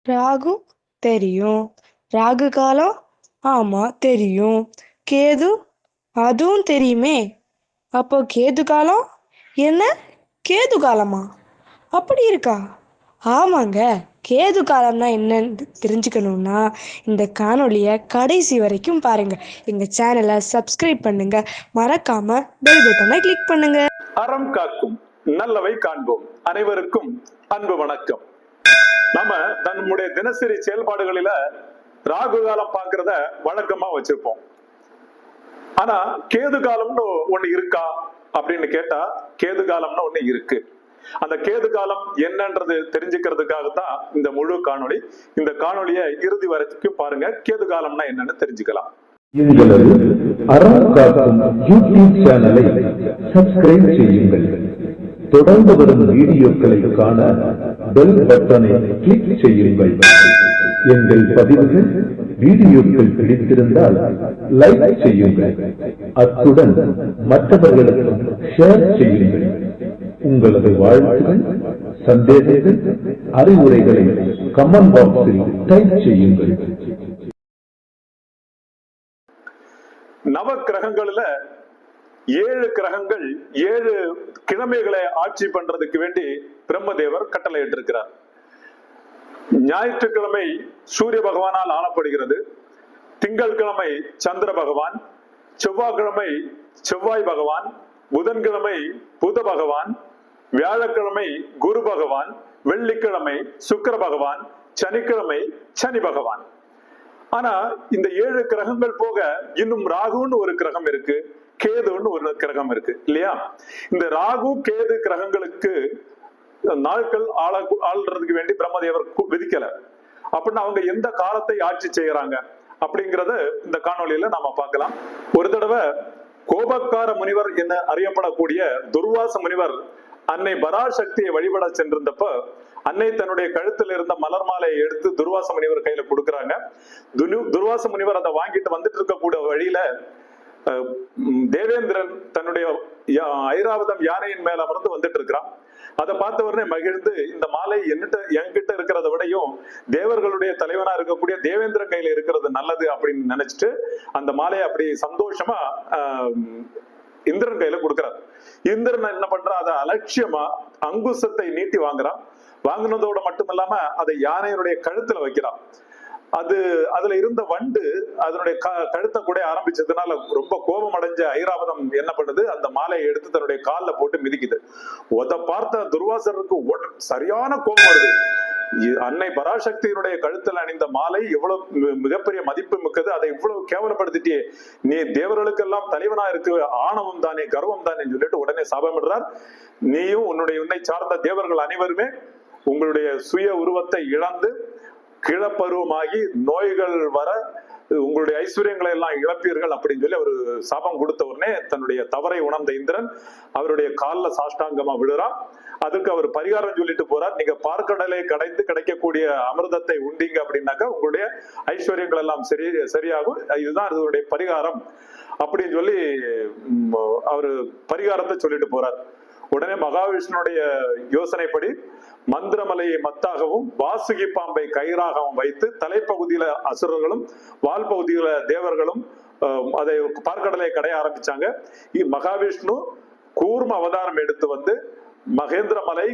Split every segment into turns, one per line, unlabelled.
ராகு தெரியும். ராகு காலம் ஆமா தெரியும். கேது அதுவும் தெரியுமே. அப்போ கேது காலம் என்ன? கேது காலமா? அப்படி இருக்கா? ஆமாங்க. கேது காலம்னா என்னன்னு தெரிஞ்சுக்கணும்னா இந்த காணொளியை கடைசி வரைக்கும் பாருங்க. எங்க சேனலை சப்ஸ்கிரைப் பண்ணுங்க. மறக்காம பெல் பட்டனை கிளிக் பண்ணுங்க.
அறம் காக்கும் நல்லவை காண்போம். அனைவருக்கும் அன்பு வணக்கம். நம்ம நம்முடைய தினசரி செயல்பாடுகளில ராகு காலம் பார்க்கறத வழக்கமா வச்சிருப்போம். ஆனா கேது காலம்னு ஒண்ணு இருக்கா அப்படின்னு கேட்டா கேது காலம்னு ஒண்ணு இருக்கு. அந்த கேது காலம் என்னன்றது தெரிஞ்சுக்கிறதுக்காகத்தான் இந்த முழு காணொளி. இந்த காணொளியை இறுதி வரைக்கும் பாருங்க. கேது காலம்னா என்னன்னு தெரிஞ்சுக்கலாம்.
எங்களது அறம் காக்கும் யூடியூப் சேனலை சப்ஸ்கிரைப் செய்யுங்கள். தொடர்ந்து வரும் வீடியோக்களை காண பெல் பட்டனை கிளிக் செய்யுங்கள். எங்கள் பதிவுகள் வீடியோக்கள் பிடித்திருந்தால் லைக் செய்யுங்கள். அத்துடன் மற்றவர்களுக்கும் ஷேர் செய்யுங்கள். உங்களது வாழ்த்துகள், சந்தேகங்கள், அறிவுரைகளை கமெண்ட் பாக்ஸில் டைப் செய்யுங்கள்.
நவ கிரகங்கள்ல 7 கிரகங்கள் 7 கிழமைகளை ஆட்சி பண்றதுக்கு வேண்டி பிரம்மதேவர் கட்டளையிட்டு இருக்கிறார். ஞாயிற்றுக்கிழமை சூரிய பகவானால் ஆளப்படுகிறது. திங்கட்கிழமை சந்திர பகவான், செவ்வாய்க்கிழமை செவ்வாய் பகவான், புதன்கிழமை புத பகவான், வியாழக்கிழமை குரு பகவான், வெள்ளிக்கிழமை சுக்கிர பகவான், சனிக்கிழமை சனி பகவான். ஆனா இந்த 7 கிரகங்கள் போக இன்னும் ராகுன்னு ஒரு கிரகம் இருக்கு, கேதுன்னு ஒரு கிரகம் இருக்கு இல்லையா? இந்த ராகு கேது கிரகங்களுக்கு நாட்கள் ஆள்றதுக்கு வேண்டி பிரம்மதேவர் விதிக்கல. அப்படின்னா அவங்க எந்த காலத்தை ஆட்சி செய்யறாங்க அப்படிங்கறத இந்த காணொலியில நாம பார்க்கலாம். ஒரு தடவை கோபக்கார முனிவர் என அறியப்படக்கூடிய துர்வாச முனிவர் அன்னை பராசக்தியை வழிபட சென்றிருந்தப்ப அன்னை தன்னுடைய கழுத்தில் இருந்த மலர் மாலையை எடுத்து துர்வாச முனிவர் கையில கொடுக்குறாங்க. துர்வாச முனிவர் அதை வாங்கிட்டு வந்துட்டு இருக்கக்கூடிய வழியில தேவேந்திரன் தன்னுடைய ஐராவதம் யானையின் மேல அமர்ந்து வந்துட்டு இருக்கிறான். அதை பார்த்த உடனே மகிழ்ந்து இந்த மாலை என்கிட்ட இருக்கிறத விடையும் தேவர்களுடைய தலைவனா இருக்கக்கூடிய தேவேந்திரன் கையில இருக்கிறது நல்லது அப்படின்னு நினைச்சிட்டு அந்த மாலையை அப்படி சந்தோஷமா இந்திரன் கையில கொடுக்கிறார். இந்திரன் என்ன பண்றா, அதை அலட்சியமா அங்குசத்தை நீட்டி வாங்குறான். வாங்கினதோட மட்டும் இல்லாம அதை யானையினுடைய கழுத்துல வைக்கிறான். அதுல இருந்த வண்டு அதனுடைய கழுத்தை கூட ஆரம்பிச்சதுனால ரொம்ப கோபம் அடைஞ்ச ஐராவதம் என்ன பண்ணுது, அந்த மாலையை எடுத்து தன்னுடைய கால்ல போட்டு மிதிக்குது. அதை பார்த்த துர்வாசருக்கு சரியான கோபம் வருது. அன்னை பராசக்தியினுடைய கழுத்தில் அணிந்த மாலை எவ்வளவு மிகப்பெரிய மதிப்பு மிக்கது, அதை இவ்வளவு கேவலப்படுத்திட்டே, நீ தேவர்களுக்கெல்லாம் தலைவனா இருக்கு, ஆணவம் தானே கர்வம் தானே சொல்லிட்டு உடனே சாபமிடுறார். நீயும் உன்னை சார்ந்த தேவர்கள் அனைவருமே உங்களுடைய சுய உருவத்தை இழந்து கிழப்பருவமாகி நோய்கள் வர உங்களுடைய ஐஸ்வர்யங்களை எல்லாம் இழப்பீர்கள் அப்படின்னு சொல்லி அவரு சாபம் கொடுத்த உடனே தன்னுடைய தவறை உணர்ந்த இந்திரன் அவருடைய காலில் சாஷ்டாங்கமா விழுறான். அதுக்கு அவர் பரிகாரம் சொல்லிட்டு போறார். நீங்க பார்க்கடலை கடைந்து கிடைக்கக்கூடிய அமிர்தத்தை உண்டீங்க அப்படின்னாக்கா உங்களுடைய ஐஸ்வர்யங்கள் எல்லாம் சரியாகும், இதுதான் அதனுடைய பரிகாரம் அப்படின்னு சொல்லி அவரு பரிகாரத்தை சொல்லிட்டு போறார். உடனே மகாவிஷ்ணுடைய யோசனைப்படி மந்திரமலையை மத்தாகவும் வாசுகி பாம்பை கயிறாகவும் வைத்து தலைப்பகுதியில அசுரர்களும் வால் பகுதியில தேவர்களும் அதை பார்க்கடலை கடைய ஆரம்பிச்சாங்க. மகாவிஷ்ணு கூர்ம அவதாரம் எடுத்து வந்து மகேந்திர மலை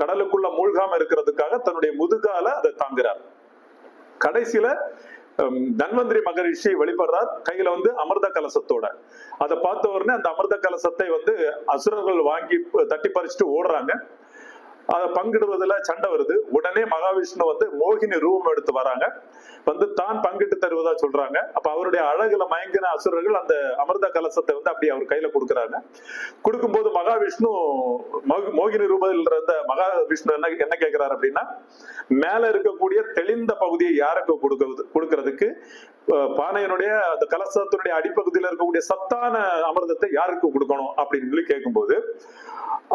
கடலுக்குள்ள மூழ்காம இருக்கிறதுக்காக தன்னுடைய முதுகால அதை தாங்குறார். கடைசியில தன்வந்திரி மகரிஷி வெளிப்படுறார் கையில வந்து அமிர்த கலசத்தோட. அதை பார்த்த உடனே அந்த அமிர்த கலசத்தை வந்து அசுரர்கள் வாங்கி தட்டி பறிச்சுட்டு ஓடுறாங்க. அதை பங்கிடுவதில் சண்டை வருது. உடனே மகாவிஷ்ணு வந்து மோகினி ரூபம் எடுத்து வராங்க, வந்து தான் பங்கிட்டு தருவதா சொல்றாங்க. அப்ப அவருடைய அழகுல மயங்கின அசுரர்கள் அந்த அமிர்த கலசத்தை வந்து அப்படி அவர் கையில கொடுக்குறாங்க. கொடுக்கும்போது மகாவிஷ்ணு மோகினி ரூபத்தில் இருந்த மகாவிஷ்ணு என்ன கேட்கிறாரு அப்படின்னா, மேல இருக்கக்கூடிய தெளிந்த பகுதியை யாருக்கு கொடுக்கறதுக்கு, பானையனுடைய அந்த கலசத்தினுடைய அடிப்பகுதியில் இருக்கக்கூடிய சத்தான அமிர்தத்தை யாருக்கு கொடுக்கணும் அப்படின்னு சொல்லி கேட்கும்போது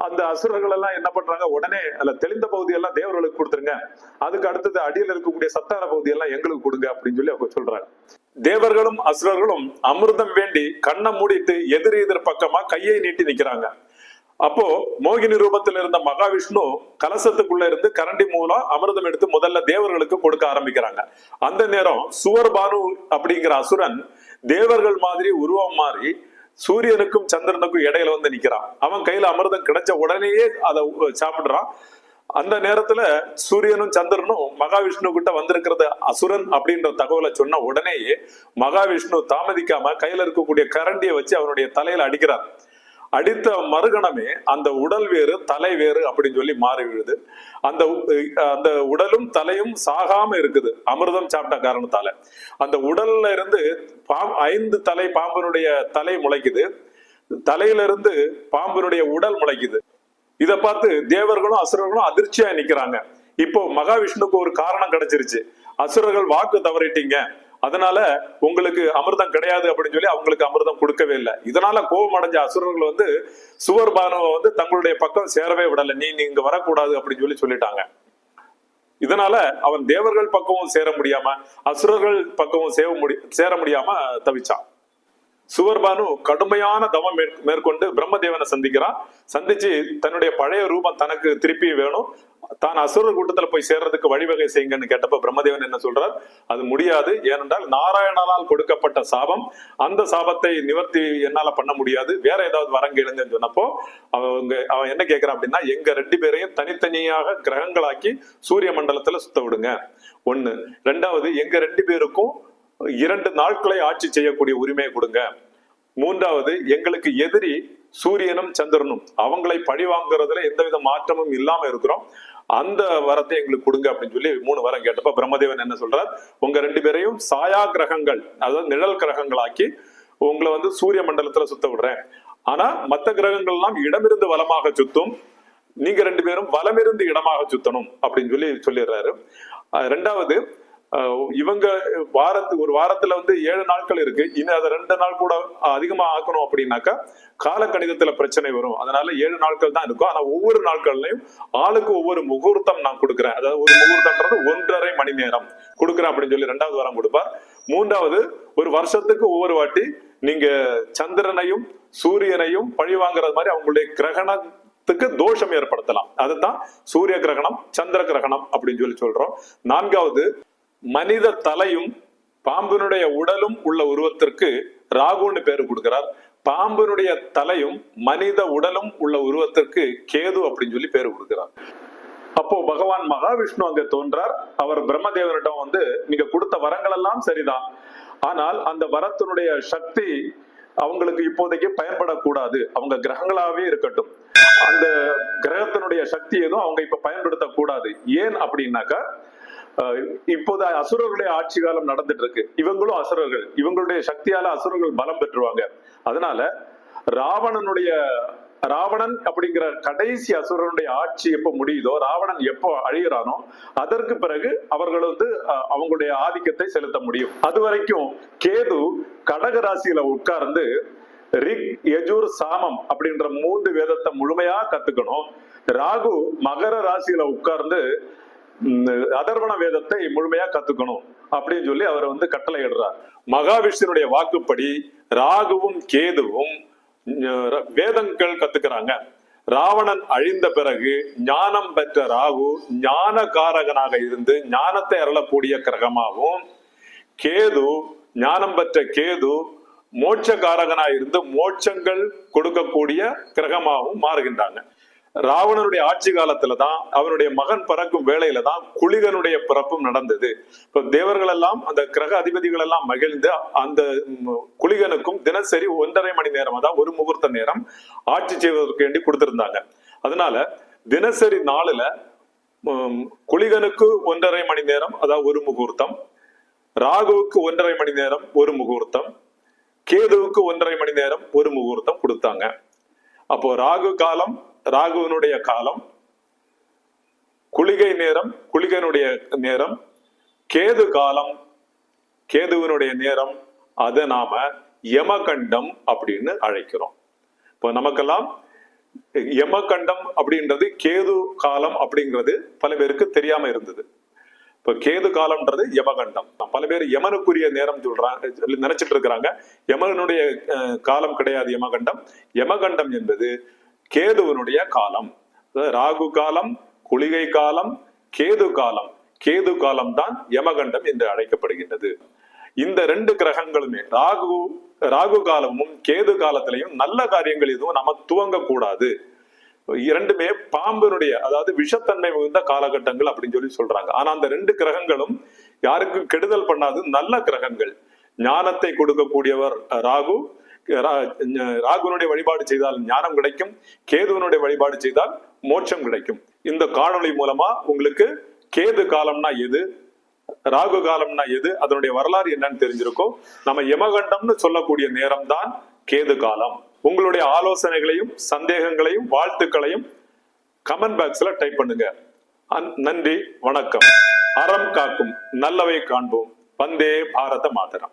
அந்த அசுரர்கள் எல்லாம் என்ன பண்றாங்க, உடனே அதுல தெளிந்த பகுதியெல்லாம் தேவர்களுக்கு கொடுத்துருங்க, அதுக்கு அடுத்தது அடியில் இருக்கக்கூடிய சத்தான பகுதியெல்லாம் எங்களுக்கு கொடுங்க அப்படின்னு சொல்லி அவங்க சொல்றாங்க. தேவர்களும் அசுரர்களும் அமிர்தம் வேண்டி கண்ணை மூடிட்டு எதிர் பக்கமா கையை நீட்டி நிக்கிறாங்க. அப்போ மோகினி ரூபத்தில் இருந்த மகாவிஷ்ணு கலசத்துக்குள்ள இருந்து கரண்டி மூலம் அமிர்தம் எடுத்து முதல்ல தேவர்களுக்கு கொடுக்க ஆரம்பிக்கிறாங்க. அந்த நேரம் சுவர்பானு அப்படிங்கிற அசுரன் தேவர்கள் மாதிரி உருவம் மாறி சூரியனுக்கும் சந்திரனுக்கும் இடையில வந்து நிக்கிறான். அவன் கையில அமிர்தம் கிடைச்ச உடனேயே அதை சாப்பிடுறான். அந்த நேரத்துல சூரியனும் சந்திரனும் மகாவிஷ்ணு கிட்ட வந்திருக்கிறது அசுரன் அப்படின்ற தகவலை சொன்ன உடனேயே மகாவிஷ்ணு தாமதிக்காம கையில இருக்கக்கூடிய கரண்டியை வச்சு அவனுடைய தலையில அடிக்கிறார். அடித்த மறுகணமே அந்த உடல் வேறு தலை வேறு அப்படின்னு சொல்லி மாறி விழுது. அந்த அந்த உடலும் தலையும் சாகாம இருக்குது அமிர்தம் சாப்பிட்ட காரணத்தால. அந்த உடல்ல இருந்து 5 தலை பாம்பினுடைய தலை முளைக்குது, தலையில இருந்து பாம்பினுடைய உடல் முளைக்குது. இத பார்த்து தேவர்களும் அசுரர்களும் அதிர்ச்சியா நிக்கிறாங்க. இப்போ மகாவிஷ்ணுக்கு ஒரு காரணம் கிடைச்சிருச்சு. அசுரர்கள் வாக்கு தவறிட்டீங்க, அதனால உங்களுக்கு அமிர்தம் கிடையாது அப்படின்னு சொல்லி அவங்களுக்கு அமிர்தம் கொடுக்கவே இல்லை. இதனால கோபம் அடைஞ்ச அசுரர்கள் வந்து சுவர்பானுவை வந்து தங்களுடைய பக்கம் சேரவே விடல. நீ இங்க வரக்கூடாது அப்படின்னு சொல்லிட்டாங்க. இதனால அவன் தேவர்கள் பக்கமும் சேர முடியாம அசுரர்கள் பக்கமும் சேர முடியாம தவிச்சான். சுவர்பானு கடுமையான தவம் மேற்கொண்டு பிரம்மதேவனை சந்திக்கிறான். சந்திச்சு தன்னுடைய பழைய ரூபம் தனக்கு திருப்பி வேணும், தான் அசுரர் கூட்டத்துல போய் சேர்றதுக்கு வழிவகை செய்யுங்கன்னு கேட்டப்ப பிரம்மதேவன் என்ன சொல்றார், அது முடியாது. ஏனென்றால் நாராயணனால் கொடுக்கப்பட்ட சாபம், அந்த சாபத்தை நிவர்த்தி என்னால பண்ண முடியாது, வேற ஏதாவது வரம் கேளுங்கன்னு சொன்னப்போ அவன் என்ன கேட்கிறான் அப்படின்னா, எங்க 2 பேரையும் தனித்தனியாக கிரகங்களாக்கி சூரிய மண்டலத்துல சுத்த விடுங்க. 1. 2வது, எங்க 2 பேருக்கும் 2 நாட்களை ஆட்சி செய்யக்கூடிய உரிமையை கொடுங்க. 3வது, எங்களுக்கு எதிரி சூரியனும் சந்திரனும், அவங்களை பழி வாங்குறதுல எந்தவித மாற்றமும் இல்லாம இருக்கிறோம், அந்த வரத்தை எங்களுக்கு கொடுங்க அப்படின்னு சொல்லி 3 வரம் கேட்டப்ப பிரம்மதேவன் என்ன சொல்றார், உங்க 2 பேரையும் சாயா கிரகங்கள், அதாவது நிழல் கிரகங்களாக்கி உங்களை வந்து சூரிய மண்டலத்துல சுத்த விடுறேன். ஆனா மற்ற கிரகங்கள் எல்லாம் இடமிருந்து வலமாக சுத்தும், நீங்க 2 பேரும் வலமிருந்து இடமாக சுத்தணும் அப்படின்னு சொல்லிடுறாரு. 2வது, இவங்க ஒரு வாரத்துல வந்து 7 நாட்கள் இருக்கு, இன்னும் அதை 2 நாள் கூட அதிகமா ஆக்கணும் அப்படின்னாக்கா கால கணிதத்துல பிரச்சனை வரும். அதனால 7 நாட்கள் தான் இருக்கும். ஆனா ஒவ்வொரு நாட்கள்லயும் ஆளுக்கு ஒவ்வொரு முகூர்த்தம் நான் கொடுக்குறேன், அதாவது ஒரு முகூர்த்தம்ன்றது 1.5 மணி நேரம் கொடுக்குறேன் அப்படின்னு சொல்லி 2வது வாரம் கொடுப்பார். 3வது, ஒரு வருஷத்துக்கு ஒவ்வொரு வாட்டி நீங்க சந்திரனையும் சூரியனையும் பழி வாங்குறது மாதிரி அவங்களுடைய கிரகணத்துக்கு தோஷம் ஏற்படுத்தலாம். அதுதான் சூரிய கிரகணம் சந்திர கிரகணம் அப்படின்னு சொல்றோம். 4வது, மனித தலையும் பாம்பினுடைய உடலும் உள்ள உருவத்திற்கு ராகுன்னு பேரு கொடுக்கிறார். பாம்பினுடைய தலையும் மனித உடலும் உள்ள உருவத்திற்கு கேது அப்படின்னு சொல்லி பேரு கொடுக்கிறார். அப்போ பகவான் மகாவிஷ்ணு அங்க தோன்றார். அவர் பிரம்மதேவனிடம் வந்து, நீங்க கொடுத்த வரங்கள் எல்லாம் சரிதான், ஆனால் அந்த வரத்தினுடைய சக்தி அவங்களுக்கு இப்போதைக்கு பயன்படக்கூடாது, அவங்க கிரகங்களாவே இருக்கட்டும், அந்த கிரகத்தினுடைய சக்தி எதுவும் அவங்க இப்ப பயன்படுத்த கூடாது. ஏன் அப்படின்னாக்கா, இப்போது அசுரர்களுடைய ஆட்சி காலம் நடந்துட்டு இருக்கு, இவங்களும் அசுரர்கள், இவங்களுடைய சக்தியால அசுரர்கள் பலம் பெற்றுவாங்க. அதனால ராவணன் அப்படிங்கிற கடைசி அசுரனுடைய ஆட்சி எப்ப முடியுதோ, ராவணன் எப்போ அழிகிறானோ அதற்கு பிறகு அவர்கள் வந்து அவங்களுடைய ஆதிக்கத்தை செலுத்த முடியும். அது வரைக்கும் கேது கடக ராசியில உட்கார்ந்து ரிக் யஜுர் சாமம் அப்படின்ற 3 வேதத்தை முழுமையா கத்துக்கணும். ராகு மகர ராசியில உட்கார்ந்து அதர்வண வேதத்தை முழுமையா கத்துக்கணும் அப்படின்னு சொல்லி அவர் வந்து கட்டளை இடுறார். மகாவிஷ்ணுடைய வாக்குப்படி ராகுவும் கேதுவும் வேதங்கள் கத்துக்கிறாங்க. ராவணன் அழிந்த பிறகு ஞானம் பெற்ற ராகு ஞான காரகனாக இருந்து ஞானத்தை அருளக்கூடிய கிரகமாகவும், கேது ஞானம் பெற்ற கேது மோட்சகாரகனாக இருந்து மோட்சங்கள் கொடுக்கக்கூடிய கிரகமாகவும் மாறுகின்றாங்க. ராவணனுடைய ஆட்சி காலத்துலதான், அவனுடைய மகன் பிறக்கும் வேளையில தான் குளிகனுடைய பிறப்பும் நடந்தது. இப்ப தேவர்கள் எல்லாம், அந்த கிரக அதிபதிகள் எல்லாம் மகிழ்ந்து அந்த குளிகனுக்கும் தினசரி 1.5 மணி நேரம், அதாவது 1 முகூர்த்த நேரம் ஆட்சி செய்வதற்கு வேண்டி கொடுத்திருந்தாங்க. அதனால தினசரி 4ல குளிகனுக்கு 1.5 மணி நேரம், அதாவது 1 முகூர்த்தம், ராகுவுக்கு 1.5 மணி நேரம் 1 முகூர்த்தம், கேதுவுக்கு 1.5 மணி நேரம் 1 முகூர்த்தம் கொடுத்தாங்க. அப்போ ராகு காலம், ராகுவினுடைய காலம், குளிகை நேரம், குளிகனுடைய நேரம், கேது காலம், கேதுவினுடைய நேரம், அதை நாம யமகண்டம் அப்படின்னு அழைக்கிறோம். இப்போ நமக்கெல்லாம் யமகண்டம் அப்படின்றது கேது காலம் அப்படிங்கிறது பல பேருக்கு தெரியாம இருந்தது. இப்ப கேது காலம்ன்றது யமகண்டம். பல பேர் யமனுக்குரிய நேரம் நினைச்சிட்டு இருக்கிறாங்க. யமனுடைய காலம் கிடையாது யமகண்டம். யமகண்டம் என்பது கேதுவனுடைய காலம். ராகு காலம், குளிகை காலம், கேது காலம். கேது காலம் தான் யமகண்டம் என்று அழைக்கப்படுகின்றது. இந்த 2 கிரகங்களுமே ராகு காலமும் கேது காலத்திலையும் நல்ல காரியங்கள் எதுவும் நம்ம துவங்க கூடாது. இரண்டுமே பாம்பினுடைய, அதாவது விஷத்தன்மை மிகுந்த காலகட்டங்கள் அப்படின்னு சொல்லி சொல்றாங்க. ஆனா அந்த 2 கிரகங்களும் யாருக்கும் கெடுதல் பண்ணாது, நல்ல கிரகங்கள். ஞானத்தை கொடுக்கக்கூடியவர் ராகு. ராகுனுடைய வழிபாடு செய்தால் ஞானம் கிடைக்கும், கேதுவனுடைய வழிபாடு செய்தால் மோட்சம் கிடைக்கும். இந்த காணொளி மூலமா உங்களுக்கு கேது காலம்னா எது, ராகு காலம்னா எது, அதனுடைய வரலாறு என்னன்னு தெரிஞ்சிருக்கும். நம்ம யமகண்டம்னு சொல்லக்கூடிய நேரம் தான் கேது காலம். உங்களுடைய ஆலோசனைகளையும் சந்தேகங்களையும் வாழ்த்துக்களையும் கமெண்ட் பாக்ஸ்ல டைப் பண்ணுங்க. நன்றி, வணக்கம். அறம் காக்கும் நல்லவை காண்போம். வந்தே பாரத மாதரம்.